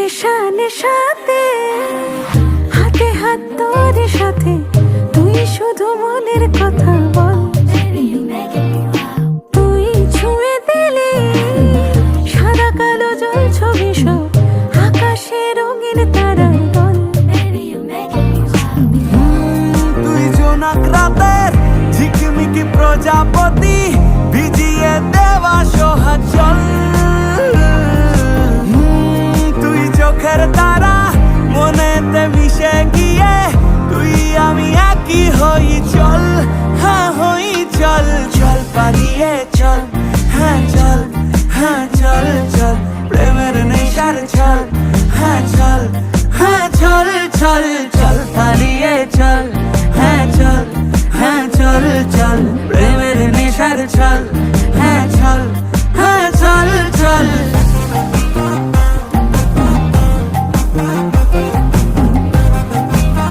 নেশা নেশাতে হাতে হাত তোর সাথে তুই শুধু মনের কথা বল। তুই ছুঁয়ে দিলি সাদা কালো জল ছবি সব আকাশে রঙিন তারার দল। তুই জোনাক রাতের ঝিকমিকি প্রজাপতি ভিজিয়ে দেওয়া সোহাগ জল। তুই চোখের তারা মনেতে মিশে গিয়ে তুই আমি একই হই চল। হ্যাঁ হই চল চল পালিয়ে চল। হ্যাঁ চল হ্যাঁ চল চল প্রেমের নেশার চল। হ্যাঁ চল হ্যাঁ চল চল চল পালিয়ে চল। হ্যাঁ চল হ্যাঁ চল চল প্রেমের নেশার চল।